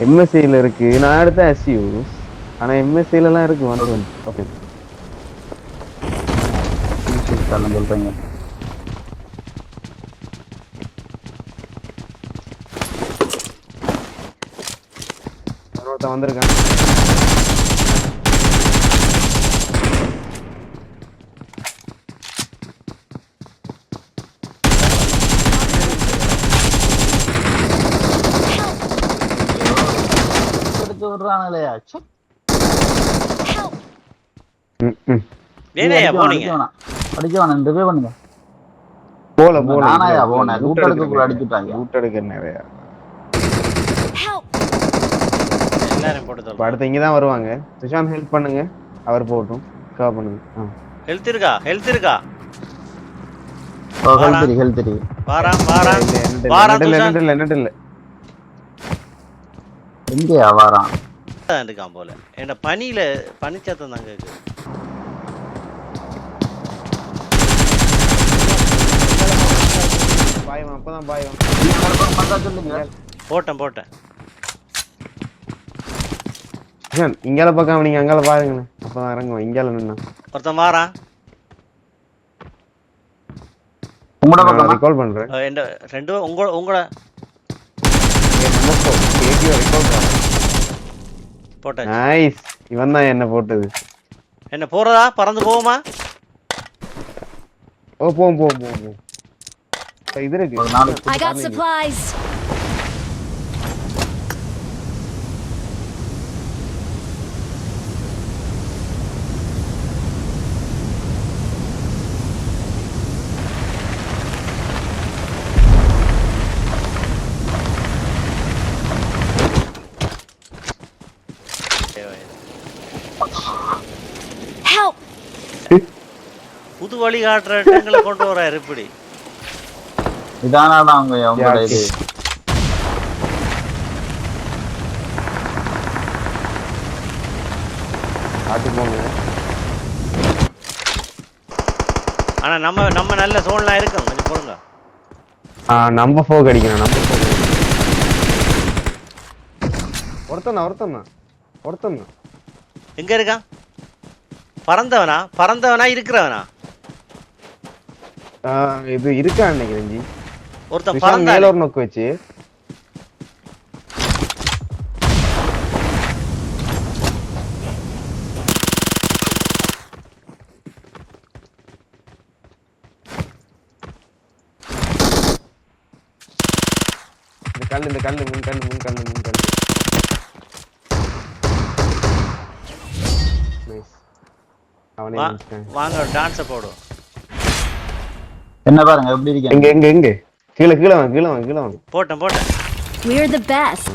எம்எஸ்சியில் இருக்கு. நான் எடுத்த எஸ்யூஸ். ஆனா எம்எஸ்சில எல்லாம் இருக்கு 120. ஓகே சொல்றீங்க. ஒருத்தன் வந்திருக்கான். விடுறாங்களே அடிக்க வேணாம் ரிவே பண்ணுங்க. போல போல நானாயா போனேன் லூட் எடுக்கக்குள்ள அடிச்சுட்டாங்க. லூட் எடுக்க நிறைய எல்லாரும் போட்டு அடுத்து இங்க தான் வருவாங்க. சுஷாந்த் ஹெல்ப் பண்ணுங்க. அவர் போட்டும் கவர் பண்ணுங்க. ஹெல்த் இருக்கா? ஹெல்த் இருக்கா? ஹெல்த் இருக்கு. வாராம் வாராம் வாராம் இல்ல இல்ல இல்ல. எங்கயா வாராம்? இருக்கான் போல. என்ன பனியில பனிச்சத்தம் தான் கேக்குது. பாய்வான் அப்பதான் பாய்வான். போட்டேன் போட்டேன். இங்கால பக்கம் நீங்க அங்கால பாருங்க. அப்பதான் இறங்குவோம். இங்கால நின்னா ஒருத்தன் வாரான். உங்களோட பக்கம் ரெக்கால் பண்றேன். என்ன ரெண்டு உங்கள போட்டாச்சு. நைஸ். இவன் தான் என்ன போட்டது. என்ன போறதா? பறந்து போவோமா? ஓ போவோம் போவோம் போவோம். இது இருக்கு. I got supplies. Help. புது வழி காட்டுற இடங்களை கொண்டு வராரு இப்படி. இதானாடா உங்களோட இது. ஆனா நம்ம நல்ல சோன்லாம் இருக்கும். கொஞ்சம் போடுங்க. நம்ம ஃபோக் அடிக்கணும். நம்ம ஃபோக் ஒருத்தன் எங்க இருக்கான்? பறந்தவனா இருக்கிறவனா? இது இருக்கா நினைக்கிறேன் ஜி. ஒருத்தன் பறந்தா மேல ஒரு நோக்கு வச்சு இந்த கல்லு முன் கல்லு. அவனே வாங்க டான்ஸ் போடுவோம். என்ன பாருங்க எப்படி இருக்கீங்க. எங்க கீழ வாங்க. போட்டேன். We're the best.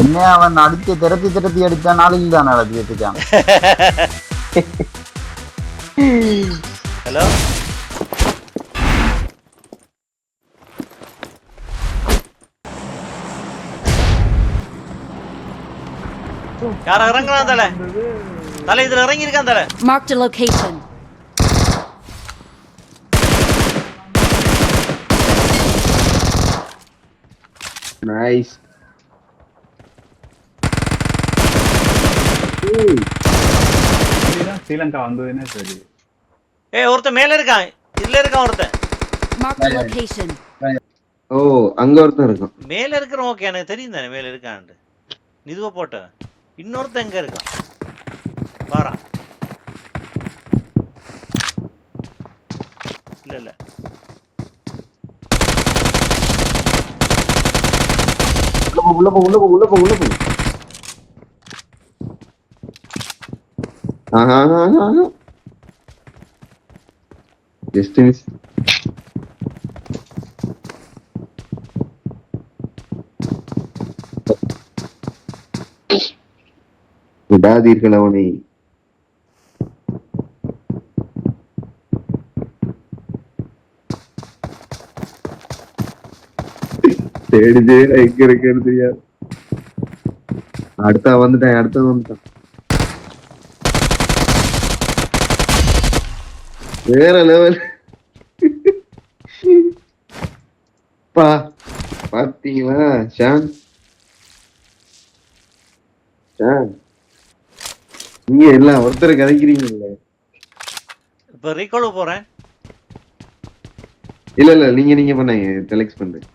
என்ன அவன் அடிச்சு திரட்டி அடிச்சா நாளைக்கு தானே அடிச்சு வச்சுக்கான். ஹலோ யார இறங்குறான் தலை இதுல இறங்கி இருக்கான் தலை. Marked a location. Nice. Sri Lanka வந்ததுன்னே சரி. ஒருத்தன் மேல இருக்கான். இதுல இருக்கான் ஒருத்தன். Marked a location. ஓ அங்க ஒருத்தன் இருக்கான். மேல இருக்கிறவன் ஓகே எனக்கு தெரியும் தானே மேல இருக்கான்ட்டு. நிதுவ போட்ட இன்னொருத்தன் எங்க இருக்கான்? வாரான். இல்ல உள்ள போ. Just miss. விடாதீர்கள் அவனை. தேடி எங்க இருக்குன்னு தெரியாது. அடுத்த வந்துட்டான். வேற லெவல் பா. பாத்தீங்களா ஷான் ஷான் நீங்க எல்லாம் ஒருத்தர் கதைக்கிறீங்கல்ல. இப்ப ரீகால் போறேன். இல்ல இல்ல நீங்க பண்ணீங்க டெலெக்ஸ் பண்றேன்.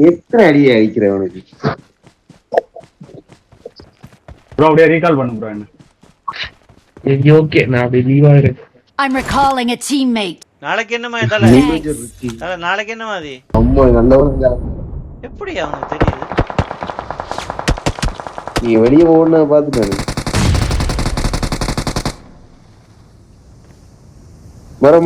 எத்தனை அடியை அடிக்கிற உனக்கு ப்ரோ அப்படியே ரீகால் பண்ணு ப்ரோ என்ன. ஓகே நான் அப்படி லீவா இருக்கேன். I'm recalling a teammate. நாளைக்கு என்னமா தல? Thanks. தல நாளைக்கு என்ன மாதிரி? அம்மா நல்லவங்க. எப்படி அவனுக்கு தெரியுது? நீ வெளியே போன பாத்துட்டாரு. மரம்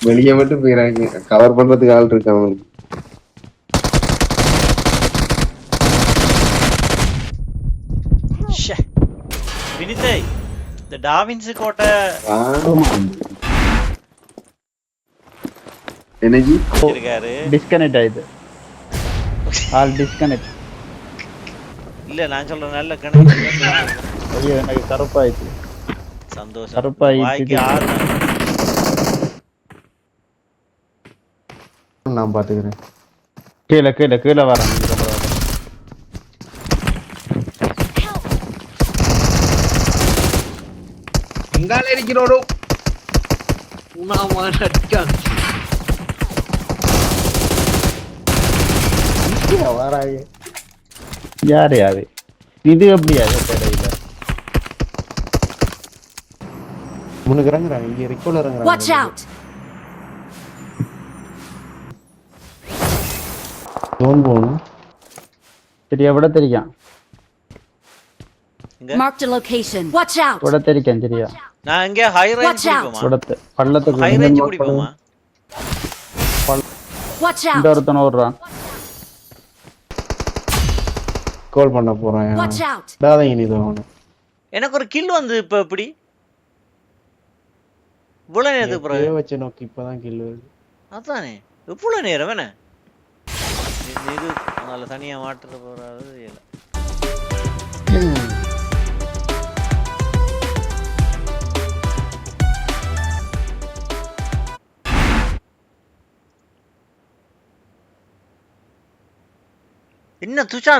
வெளியே மட்டும் போயிறாங்க. கவர் பண்றதுக்கு ஆள் இருக்கு அவனுக்கு. வினிதை இந்த டாவின்சி கோட்டை எனர்ஜி இருக்காரு. டிஸ்கனெக்ட் ஆயிடுது. All disconnect. இல்ல நான் சொல்றேன் நல்ல கணக்கு. ஐயோ எனக்கு கருப்பாயிடுச்சு. சந்தோஷம். கருப்பாயிடுச்சு. வாய்க்கு ஆறு நான் பாத்துக்கிறேன். கீழே வரேன். அங்கால இருக்கிறோடோ உனாமா அடிக்கான். வராங்க யாரு இது எப்படியா தெரியல. முன்னுக்கு இறங்குறாங்க. இங்க ரிக்கோல Watch இறங்குறாங்க. out. ஜோன் போணும். சரி எവിടെ தெரியும். Marked a location. Watch out. எവിടെ தெரியும் சரியா. நான் இங்க ஹை ரேஞ்ச் Watch out. குடிப்போமா? பள்ளத்துக்கு ஹை ரேஞ்ச் குடிப்போமா? Watch இந்த out. ஒருத்தன் ஓடுறான். கால் பண்ண போறேன். Watch out. டாதீங்க நீ தோணும். எனக்கு ஒரு கில் வந்து இப்ப எப்படி? இவ்வளவு நேரத்துக்கு பிறகு வச்ச நோக்கி இப்பதான் கில் வருது. அதானே எவ்வளவு நேரம் வேணே இது அதனால தனியா மாட்டுற போறாது இல்ல. என்ன துஷான்